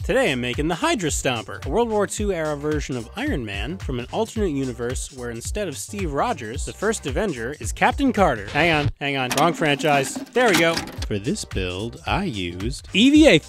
Today I'm making the Hydra Stomper, a World War II era version of Iron Man from an alternate universe where instead of Steve Rogers, the first Avenger is Captain Carter. Hang on, wrong franchise. There we go. For this build, I used EVA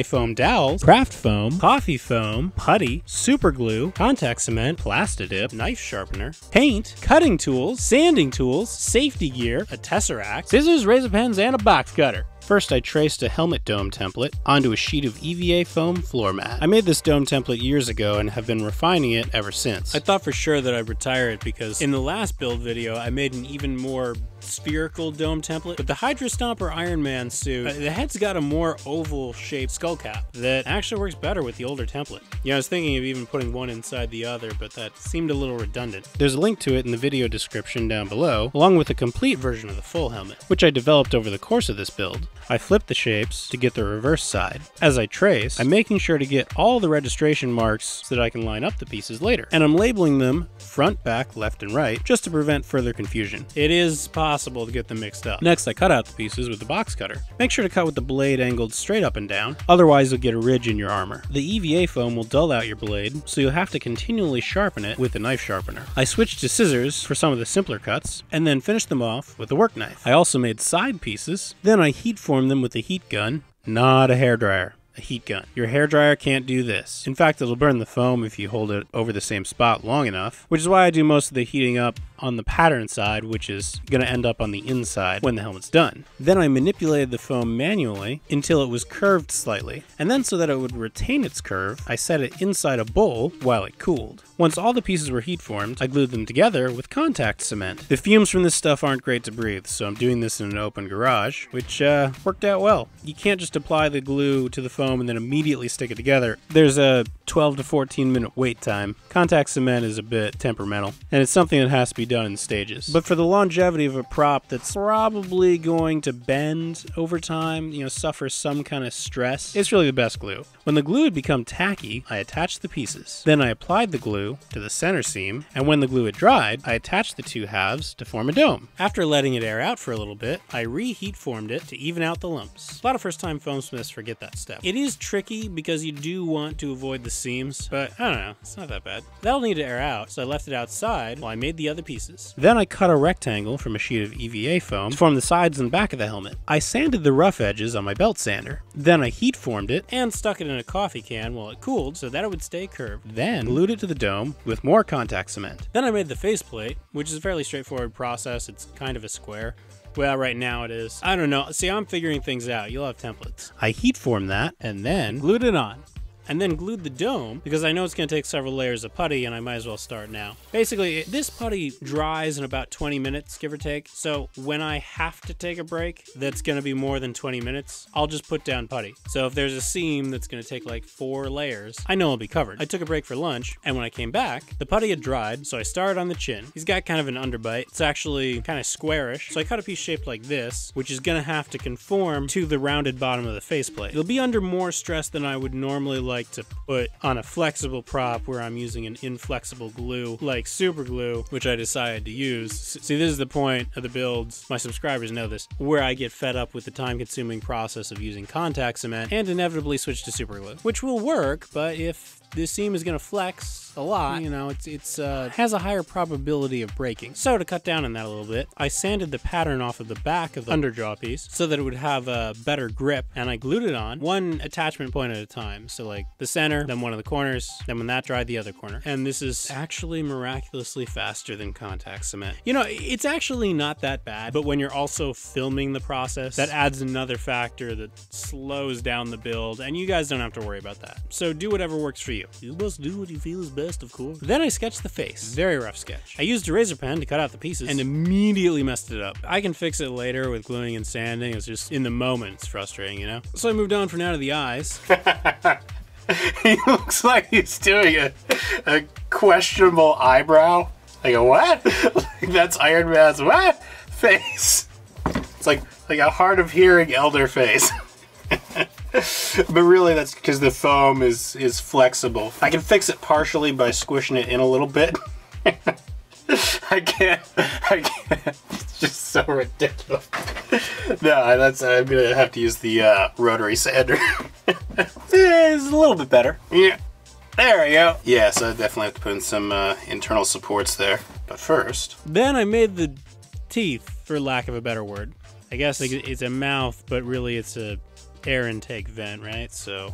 foam dowels, craft foam, coffee foam, putty, super glue, contact cement, plastidip, knife sharpener, paint, cutting tools, sanding tools, safety gear, a tesseract, scissors, razor pens, and a box cutter. First, I traced a helmet dome template onto a sheet of EVA foam floor mat. I made this dome template years ago and have been refining it ever since. I thought for sure that I'd retire it because in the last build video, I made an even more spherical dome template, but the Hydra Stomper Iron Man suit, the head's got a more oval shaped skull cap that actually works better with the older template. Yeah, I was thinking of even putting one inside the other, but that seemed a little redundant. There's a link to it in the video description down below, along with a complete version of the full helmet, which I developed over the course of this build. I flipped the shapes to get the reverse side. As I trace, I'm making sure to get all the registration marks so that I can line up the pieces later. And I'm labeling them front, back, left, and right, just to prevent further confusion. It is possible to get them mixed up. Next, I cut out the pieces with the box cutter. Make sure to cut with the blade angled straight up and down, otherwise you'll get a ridge in your armor. The EVA foam will dull out your blade, so you'll have to continually sharpen it with a knife sharpener. I switched to scissors for some of the simpler cuts, and then finished them off with a work knife. I also made side pieces, then I heat formed them with a heat gun, not a hairdryer. A heat gun. Your hairdryer can't do this. In fact, it'll burn the foam if you hold it over the same spot long enough, which is why I do most of the heating up on the pattern side, which is going to end up on the inside when the helmet's done. Then I manipulated the foam manually until it was curved slightly, and then so that it would retain its curve, I set it inside a bowl while it cooled. Once all the pieces were heat formed, I glued them together with contact cement. The fumes from this stuff aren't great to breathe, so I'm doing this in an open garage, which worked out well. You can't just apply the glue to the foam and then immediately stick it together. There's a 12 to 14 minute wait time. Contact cement is a bit temperamental, and it's something that has to be done in stages. But for the longevity of a prop that's probably going to bend over time, suffer some kind of stress, it's really the best glue. When the glue had become tacky, I attached the pieces. Then I applied the glue to the center seam, and when the glue had dried, I attached the two halves to form a dome. After letting it air out for a little bit, I reheat formed it to even out the lumps. A lot of first-time foamsmiths forget that step. It is tricky because you do want to avoid the seams, but I don't know, it's not that bad. That'll need to air out, so I left it outside while I made the other pieces. Then I cut a rectangle from a sheet of EVA foam to form the sides and back of the helmet. I sanded the rough edges on my belt sander. Then I heat formed it and stuck it in a coffee can while it cooled so that it would stay curved. Then glued it to the dome with more contact cement. Then I made the faceplate, which is a fairly straightforward process. It's kind of a square. Well, right now it is. I don't know. See, I'm figuring things out. You'll have templates. I heat formed that and then glued it on. And then glued the dome because I know it's going to take several layers of putty and I might as well start now. Basically, this putty dries in about 20 minutes, give or take. So when I have to take a break that's going to be more than 20 minutes, I'll just put down putty. So if there's a seam that's going to take like 4 layers, I know I'll be covered. I took a break for lunch, and when I came back, the putty had dried, so I started on the chin. He's got kind of an underbite. It's actually kind of squarish, so I cut a piece shaped like this, which is going to have to conform to the rounded bottom of the faceplate. It'll be under more stress than I would normally like to put on a flexible prop where I'm using an inflexible glue like super glue, which I decided to use. See, this is the point of the builds, my subscribers know this, where I get fed up with the time-consuming process of using contact cement and inevitably switch to super glue, which will work, but if this seam is going to flex a lot, it has a higher probability of breaking. So to cut down on that a little bit, I sanded the pattern off of the back of the underjaw piece so that it would have a better grip, and I glued it on one attachment point at a time. So like the center, then one of the corners, then when that dried, the other corner. And this is actually miraculously faster than contact cement. It's actually not that bad, but when you're also filming the process, that adds another factor that slows down the build, and you guys don't have to worry about that. So do whatever works for you. You must do what you feel is best, of course. Then I sketched the face. Very rough sketch. I used a razor pen to cut out the pieces and immediately messed it up. I can fix it later with gluing and sanding. It's just in the moment, it's frustrating, So I moved on for now to the eyes. He looks like he's doing a questionable eyebrow. Like a what? Like that's Iron Man's what? Face. It's like a hard of hearing elder face. But really that's because the foam is flexible. I can fix it partially by squishing it in a little bit. I can't just so ridiculous. No, that's I'm gonna have to use the rotary sander. It's a little bit better. Yeah, there we go. Yeah, so I definitely have to put in some internal supports there. But first, then I made the teeth, for lack of a better word. I guess like it's a mouth, but really it's a air intake vent, right? So.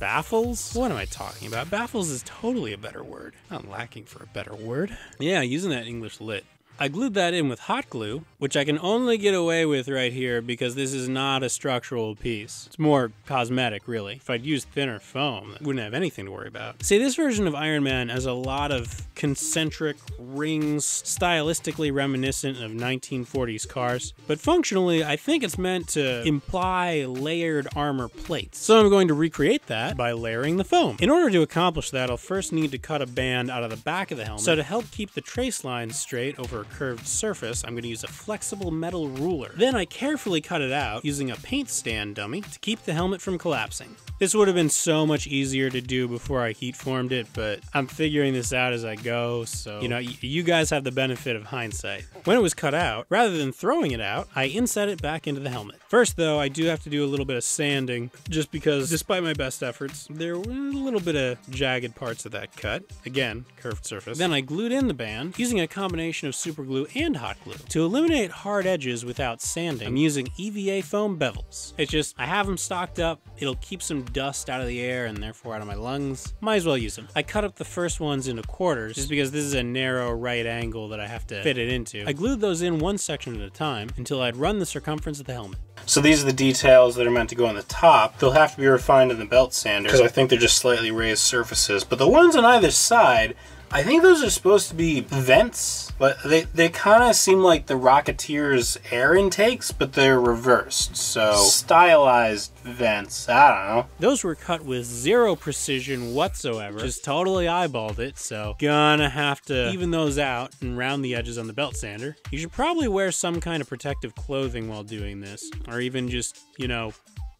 Baffles? What am I talking about? Baffles is totally a better word. Not lacking for a better word. Yeah, using that English lit. I glued that in with hot glue, which I can only get away with right here because this is not a structural piece. It's more cosmetic, really. If I'd used thinner foam, I wouldn't have anything to worry about. See, this version of Iron Man has a lot of concentric rings, stylistically reminiscent of 1940s cars, but functionally, I think it's meant to imply layered armor plates. So I'm going to recreate that by layering the foam. In order to accomplish that, I'll first need to cut a band out of the back of the helmet. So to help keep the trace lines straight over a curved surface, I'm going to use a flexible metal ruler. Then I carefully cut it out using a paint stand dummy to keep the helmet from collapsing. This would have been so much easier to do before I heat formed it, but I'm figuring this out as I go, so, you know, you guys have the benefit of hindsight. When it was cut out, rather than throwing it out, I inset it back into the helmet. First, though, I do have to do a little bit of sanding, just because, despite my best efforts, there were a little bit of jagged parts of that cut. Again, curved surface. Then I glued in the band, using a combination of super glue and hot glue. To eliminate hard edges without sanding, I'm using EVA foam Bevels. It's just, I have them stocked up, it'll keep some dust out of the air and therefore out of my lungs. Might as well use them. I cut up the first ones into quarters, just because this is a narrow right angle that I have to fit it into. I glued those in one section at a time until I'd run the circumference of the helmet. So these are the details that are meant to go on the top. They'll have to be refined in the belt sander, because I think they're just slightly raised surfaces. But the ones on either side, I think those are supposed to be vents, but they kind of seem like the Rocketeer's air intakes, but they're reversed. So stylized vents, I don't know. Those were cut with zero precision whatsoever. Just totally eyeballed it, so gonna have to even those out and round the edges on the belt sander. You should probably wear some kind of protective clothing while doing this, or even just, you know,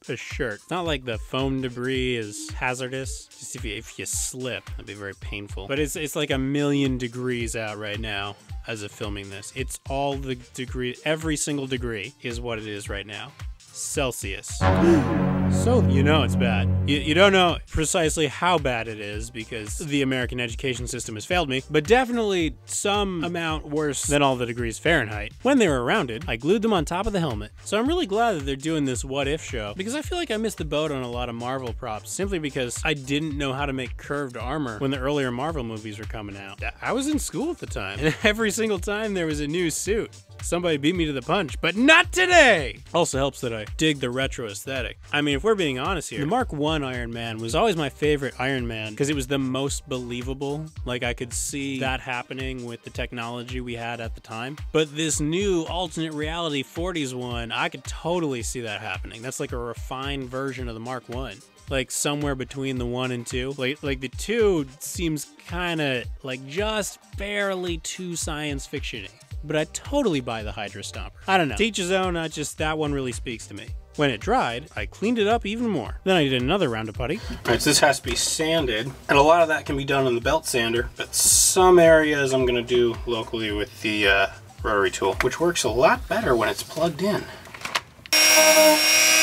a shirt. It's not like the foam debris is hazardous. Just if you slip, that'd be very painful. But it's like 1,000,000 degrees out right now as of filming this. It's all the degree, every single degree is what it is right now. Celsius. So you know it's bad. You don't know precisely how bad it is because the American education system has failed me, but definitely some amount worse than all the degrees Fahrenheit. When they were rounded, I glued them on top of the helmet. So I'm really glad that they're doing this what if show because I feel like I missed the boat on a lot of Marvel props simply because I didn't know how to make curved armor when the earlier Marvel movies were coming out. I was in school at the time, and every single time there was a new suit, somebody beat me to the punch, but not today! Also helps that I dig the retro aesthetic. I mean, if we're being honest here, the Mark I Iron Man was always my favorite Iron Man because it was the most believable. Like, I could see that happening with the technology we had at the time. But this new alternate reality 40s one, I could totally see that happening. That's like a refined version of the Mark I. Like somewhere between the 1 and 2. Like the 2 seems kind of like just barely too science fiction-y. But I totally buy the Hydra Stomper. I don't know. To each his own, that one really speaks to me. When it dried, I cleaned it up even more. Then I did another round of putty. Alright, so this has to be sanded, and a lot of that can be done on the belt sander, but some areas I'm going to do locally with the rotary tool, which works a lot better when it's plugged in.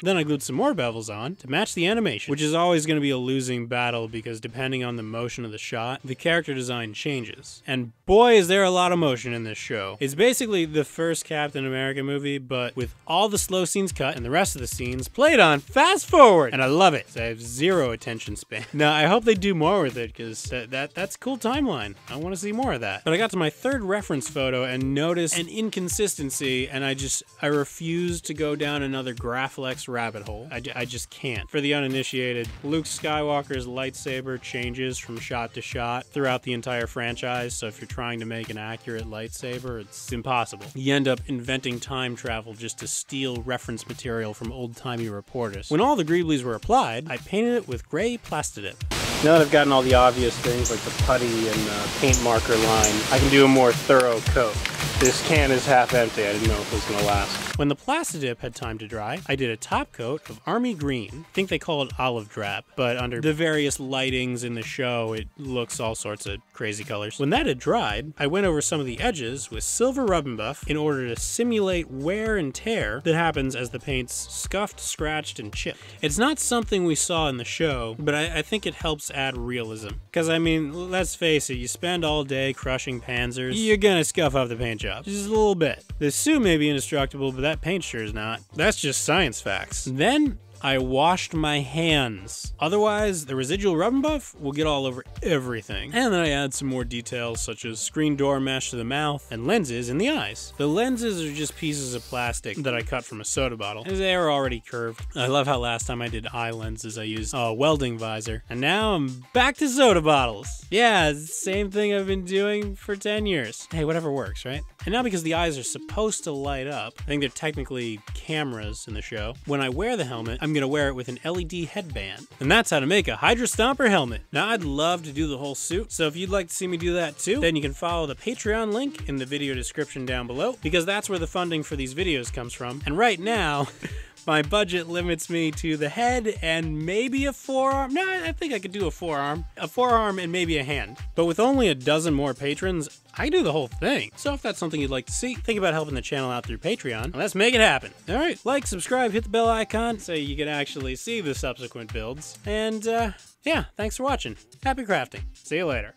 Then I glued some more bevels on to match the animation, which is always going to be a losing battle because depending on the motion of the shot, the character design changes. And boy, is there a lot of motion in this show. It's basically the first Captain America movie, but with all the slow scenes cut and the rest of the scenes played on fast forward. And I love it. So I have zero attention span. Now, I hope they do more with it because that's a cool timeline. I want to see more of that. But I got to my third reference photo and noticed an inconsistency, and I refused to go down another Graphilex rabbit hole. I just can't. For the uninitiated, Luke Skywalker's lightsaber changes from shot to shot throughout the entire franchise, so if you're trying to make an accurate lightsaber, it's impossible. You end up inventing time travel just to steal reference material from old-timey reporters. When all the greeblies were applied, I painted it with gray Plastidip. Now that I've gotten all the obvious things like the putty and the paint marker line, I can do a more thorough coat. This can is half empty. I didn't know if it was gonna last. When the Plastidip had time to dry, I did a top coat of army green. I think they call it olive drab, but under the various lightings in the show, it looks all sorts of crazy colors. When that had dried, I went over some of the edges with silver rub and buff in order to simulate wear and tear that happens as the paint's scuffed, scratched, and chipped. It's not something we saw in the show, but I think it helps add realism. Because, I mean, let's face it, you spend all day crushing panzers, you're gonna scuff up the paint job. Just a little bit. The suit may be indestructible, but that paint sure is not. That's just science facts. Then I washed my hands. Otherwise, the residual rub and buff will get all over everything. And then I add some more details such as screen door mesh to the mouth and lenses in the eyes. The lenses are just pieces of plastic that I cut from a soda bottle, as they are already curved. I love how last time I did eye lenses, I used a welding visor. And now I'm back to soda bottles. Yeah, it's the same thing I've been doing for 10 years. Hey, whatever works, right? And now because the eyes are supposed to light up, I think they're technically cameras in the show, when I wear the helmet, I'm gonna wear it with an LED headband. And that's how to make a Hydra Stomper helmet. Now, I'd love to do the whole suit, so if you'd like to see me do that too, then you can follow the Patreon link in the video description down below, because that's where the funding for these videos comes from. And right now, my budget limits me to the head and maybe a forearm. No, I think I could do a forearm and maybe a hand. But with only a dozen more patrons, I do the whole thing. So if that's something you'd like to see, think about helping the channel out through Patreon, and let's make it happen. All right, like, subscribe, hit the bell icon so you can actually see the subsequent builds. And yeah, thanks for watching. Happy crafting. See you later.